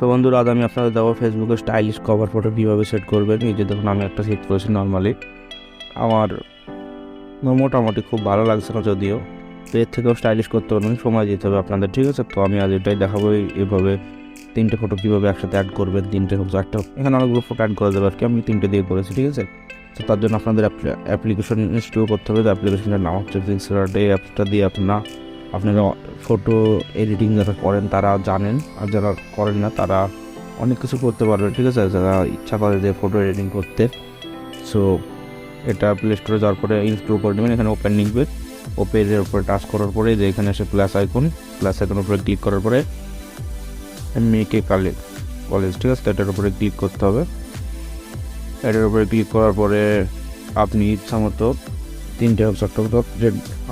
So বন্ধুরা, আজ আমি আপনাদের দেবো ফেসবুকে স্টাইলিশ কভার ফটো কীভাবে সেট করবেন। এই যে দেখুন, আমি একটা সেট করেছি নর্মালি। আমার মোটামুটি খুব ভালো লাগছে না, যদিও তো এর থেকেও স্টাইলিশ করতে পারবেন, সময় দিতে হবে আপনাদের, ঠিক আছে। তো আমি আজ এটাই দেখাবো, এইভাবে 3টে ফটো কীভাবে একসাথে অ্যাড করবেন, 3টে হোক 4টে হোক, এখানে অনেকগুলো ফটো অ্যাড করে দেবে আর কি। আমি 3টে দিয়ে করেছি, ঠিক আছে। তো তার জন্য আপনাদের অ্যাপ্লিকেশন ইনস্টল করতে হবে। তো অ্যাপ্লিকেশনের নাম হচ্ছে পিক্সেল। এই অ্যাপটা দিয়ে আপনারা ফটো এডিটিং যারা করেন তারা জানেন, আর যারা করেন না তারা অনেক কিছু করতে পারবে, ঠিক আছে, যারা ইচ্ছা করে যে ফটো এডিটিং করতে। সো এটা প্লে স্টোরে যাওয়ার পরে ইনস্টল করে নেবেন। এখানে ওপেন লিখবে, ওপেনের উপরে টাচ করার পরে যে এখানে এসে প্লাস আইকনের উপরে ক্লিক করার পরে মেকে কলেজ, ঠিক আছে, এটার উপরে ক্লিক করতে হবে। এটার উপরে ক্লিক করার পরে আপনি ইচ্ছা মতো 3টে হোক 4টে হোক,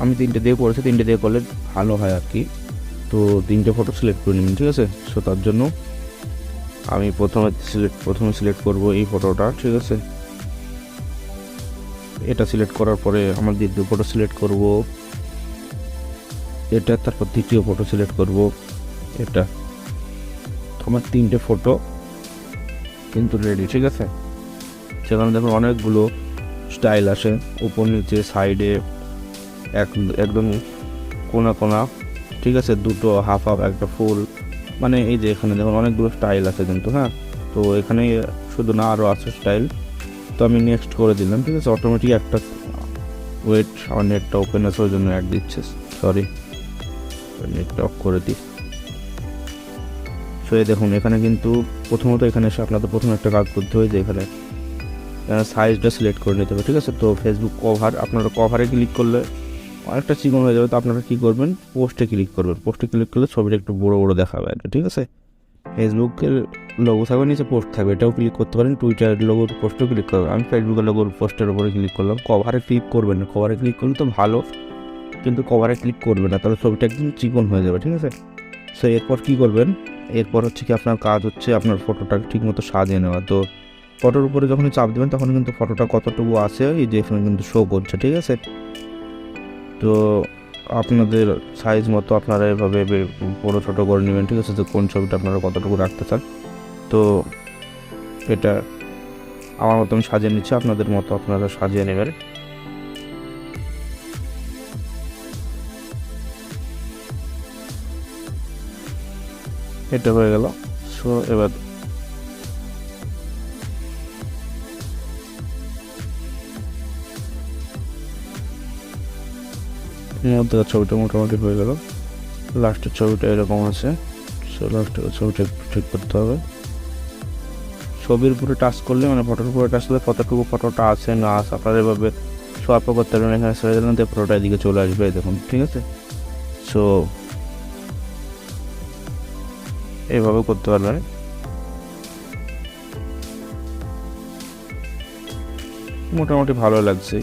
আমি 3টে দিয়ে করেছি, 3টে দিয়ে করলে ভালো হয় আর কি। তো 3টে ফটো সিলেক্ট করে নেবেন, ঠিক আছে। সো তার জন্য আমি প্রথমে সিলেক্ট করব এই ফটোটা, ঠিক আছে। এটা সিলেক্ট করার পরে আমার দ্বিতীয় ফটো সিলেক্ট করব এটা, তারপর তৃতীয় ফটো সিলেক্ট করব এটা। আমার 3টে ফটো কিন্তু রেডি, ঠিক আছে। সেখানে দেখুন অনেকগুলো স্টাইল আসে, উপর নিচে সাইডে একদম কোনা, ঠিক আছে, 2টো হাফ, একটা ফুল, মানে এই যে এখানে দেখুন অনেকগুলো স্টাইল আছে কিন্তু। হ্যাঁ, তো এখানে শুধু না, আরও আছে স্টাইল। তো আমি নেক্সট করে দিলাম, ঠিক আছে। অটোমেটিক একটা ওয়েট, আমার নেটটা ওপেন আছে ওই জন্য অ্যাড দিচ্ছে, সরি, নেটটা অফ করে দিই। সো এই দেখুন এখানে কিন্তু প্রথমত এখানে এসে আপনাদের প্রথমে একটা কাজ করতে হয় যে এখানে সাইজটা সিলেক্ট করে নিতে হবে, ঠিক আছে। তো ফেসবুক কভার, আপনারা কভারে ক্লিক করলে অনেকটা চিকন হয়ে যাবে। তো আপনারা কী করবেন, পোস্টে ক্লিক করবেন। পোস্টে ক্লিক করলে ছবিটা একটু বড় দেখাবে আর কি, ঠিক আছে। ফেসবুকের লোগো থাকবে, নিচে পোস্ট থাকবে, এটাও ক্লিক করতে পারেন। টুইটারের লোগোর পোস্টেও ক্লিক করবেন। আমি ফেসবুকের লোগোর পোস্টের উপরে ক্লিক করলাম। কভারে ক্লিক করবেন না, কভারে ক্লিক করলে তো ভালো, কিন্তু কভারে ক্লিক করবে না, তাহলে ছবিটা একদম চিকন হয়ে যাবে, ঠিক আছে। সো এরপর কী করবেন, এরপর হচ্ছে কি আপনার কাজ হচ্ছে আপনার ফটোটা ঠিকমতো সাজিয়ে নেওয়া। তো ফটোর উপরে যখনই চাপ দেবেন তখন কিন্তু ফটোটা কতটুকু আছে এই যে এখানে কিন্তু শো করছে, ঠিক আছে। তো আপনাদের সাইজ মতো আপনারা এভাবে বড়ো ছোটো করে নেবেন, ঠিক আছে। তো কোন ছবিটা আপনারা কতটুকু রাখতে চান, তো এটা আমার মতো আমি সাজিয়ে নিচ্ছি, আপনাদের মতো আপনারা সাজিয়ে নেবেন। এটা হয়ে গেল। সো এবার মধ্যে ছবিটা মোটামুটি হয়ে গেল। লাস্টের ছবিটা এরকম আছে। সো লাস্টের ছবিটা একটু ঠিক করতে হবে। ছবির উপরে টাচ করলে, মানে ফটোর উপরে টাচ করলে কতটুকু ফটোটা আছে না আছে আপনারা এভাবে সোয়াপও করতে পারবেন। এখানে ছেড়ে দিলেন তো ফটোটা এদিকে চলে আসবে, দেখুন, ঠিক আছে। সো এইভাবে করতে পারবেন। মোটামুটি ভালো লাগছে,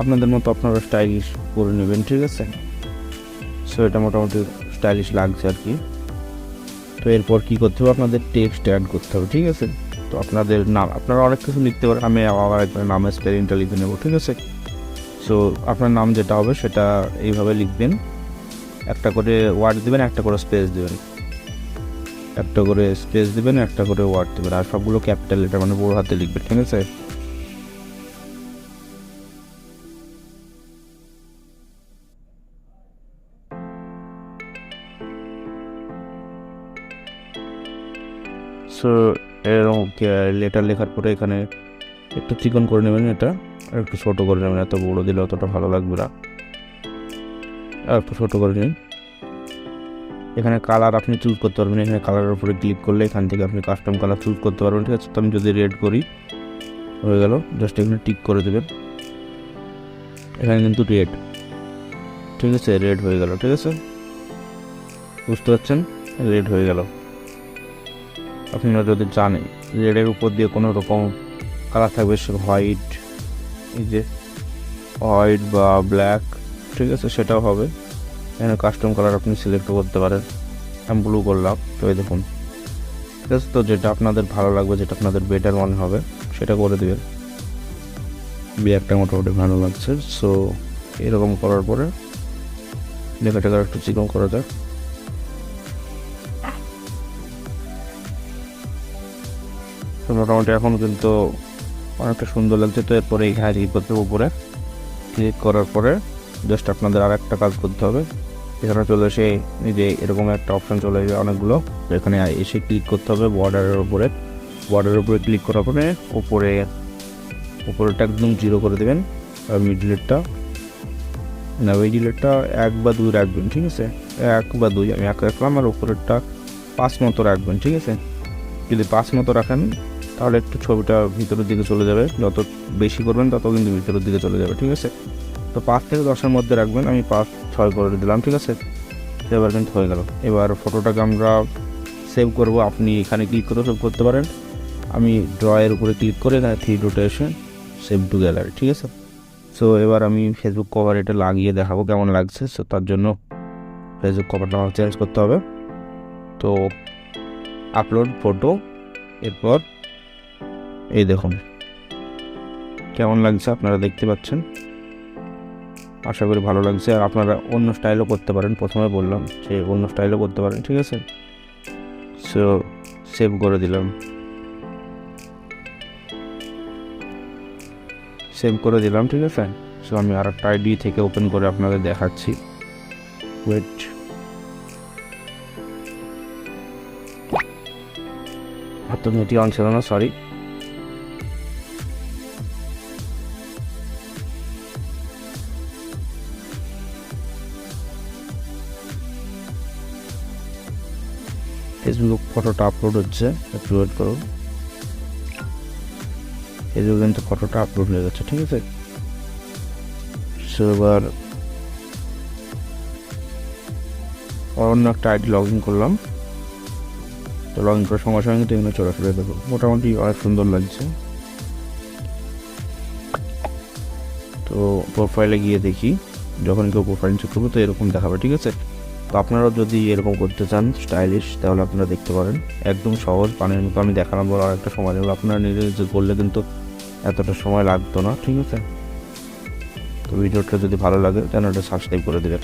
আপনাদের মতো আপনারা স্টাইলিশ করে নেবেন, ঠিক আছে। সো এটা মোটামুটি স্টাইলিশ লাগছে আর কি। তো এরপর কী করতে হবে, আপনাদের টেক্সট অ্যাড করতে হবে, ঠিক আছে। তো আপনাদের নাম, আপনারা অনেক কিছু লিখতে পারেন, আমি আবার একবার নামের স্পেলিংটা লিখে নেব, ঠিক আছে। সো আপনার নাম যেটা হবে সেটা এইভাবে লিখবেন, একটা করে ওয়ার্ড দেবেন, একটা করে স্পেস দেবেন, একটা করে স্পেস দেবেন, একটা করে ওয়ার্ড দেবেন, আর সবগুলো ক্যাপিটাল লেটার মানে বড় হাতে লিখবেন, ঠিক আছে। সো এরকম লেটার লেখার পরে এখানে একটু চিকন করে নেবেন, এটা আর একটু ছোটো করে নেবেন, এত বড়ো দিলে অতটা ভালো লাগবে না, আর একটু ছোটো করে নিন। এখানে কালার আপনি চুজ করতে পারবেন, এখানে কালারের উপরে ক্লিক করলে এখান থেকে আপনি কাস্টম কালার চুজ করতে পারবেন, ঠিক আছে। তো আমি যদি রেড করি, হয়ে গেল, জাস্ট এখানে টিক করে দেবেন। এখানে কিন্তু রেড, ঠিক আছে, রেড হয়ে গেল, ঠিক আছে, বুঝতে পারছেন, রেড হয়ে গেল। আপনারা যদি জানেন রেডের উপর দিয়ে কোনো রকম কালার থাকবে, সে হোয়াইট, এই যে হোয়াইট বা ব্ল্যাক, ঠিক আছে, সেটাও হবে। এখানে কাস্টম কালার আপনি সিলেক্ট করতে পারেন। আমি ব্লু করলাম, তো এই দেখুন, ঠিক আছে। তো যেটা আপনাদের ভালো লাগবে, যেটা আপনাদের বেটার মনে হবে সেটা করে দেবেন। ব্ল্যাকটা মোটামুটি ভালো লাগছে। সো এরকম করার পরে লেখাটাকে একটু চিকন করা যাক। তো মোটামুটি এখন কিন্তু অনেকটা সুন্দর লাগছে। তো এরপরে এখানে ক্লিক করতে হবে, উপরে ক্লিক করার পরে জাস্ট আপনাদের আর একটা কাজ করতে হবে। এখানে চলে এসে নিজে এরকম একটা অপশান চলে যাবে অনেকগুলো, এখানে এসে ক্লিক করতে হবে বর্ডারের উপরে। বর্ডারের উপরে ক্লিক করার পরে উপরেরটা একদম 0 করে দেবেন, আর মিডলেরটা না, মিডলেরটা 1 বা 2 রাখবেন, ঠিক আছে? 1 বা 2, আমি 1 রাখলাম, আর উপরেরটা 5 মতো রাখবেন, ঠিক আছে? যদি 5 মতো রাখেন তাহলে একটু ছবিটা ভিতরের দিকে চলে যাবে, যত বেশি করবেন তত কিন্তু ভিতরের দিকে চলে যাবে, ঠিক আছে? তো 5 থেকে 10-এর মধ্যে রাখবেন, আমি 5-6 করে দিলাম, ঠিক আছে? এবার কিন্তু হয়ে গেল। এবার ফটোটাকে আমরা সেভ করব। আপনি এখানে ক্লিক করে সেভ করতে পারেন, আমি ড্রয়ের উপরে ক্লিক করে এখানে 3 ডটে এসে সেভ টু গ্যালারি, ঠিক আছে? সো এবার আমি ফেসবুক কভার এটা লাগিয়ে দেখাবো কেমন লাগছে। সো তার জন্য ফেসবুক কভারটা আমাকে চেঞ্জ করতে হবে। তো আপলোড ফটো, এরপর এই দেখুন কেমন লাগছে, আপনারা দেখতে পাচ্ছেন, আশা করি ভালো লাগছে। আর আপনারা অন্য স্টাইলও করতে পারেন, প্রথমে বললাম যে অন্য স্টাইলও করতে পারেন, ঠিক আছে? সো সেভ করে দিলাম, ঠিক আছে? সো আমি আর একটা আইডি থেকে ওপেন করে আপনাদের দেখাচ্ছি। ওয়েট, তো নেটি অন ছিল না, সরি। ফেসবুক ফটোটা আপলোড হচ্ছে, একটু ওয়েট করুন। ফেসবুক কিন্তু ফটোটা আপলোড হয়ে গেছে, ঠিক আছে? সো এবার অন্য একটা আইডি লগ ইন করলাম। তো লগ ইন করার সঙ্গে সঙ্গে কিন্তু এগুলো চলে আসবে, দেখো মোটামুটি অনেক সুন্দর লাগছে। তো প্রোফাইলে গিয়ে দেখি, যখন কেউ প্রোফাইল চেক করবো তো এরকম দেখাবে, ঠিক আছে? তো আপনারাও যদি এরকম করতে চান স্টাইলিশ, তাহলে আপনারা দেখতে পারেন, একদম সহজ, পানির মতো। আমি দেখালাম বলে অনেকটা সময় লাগলো, আপনারা নিজে নিজে করলে কিন্তু এতটা সময় লাগতো না, ঠিক আছে? তো ভিডিওটা যদি ভালো লাগে চ্যানেলটা সাবস্ক্রাইব করে দেবেন।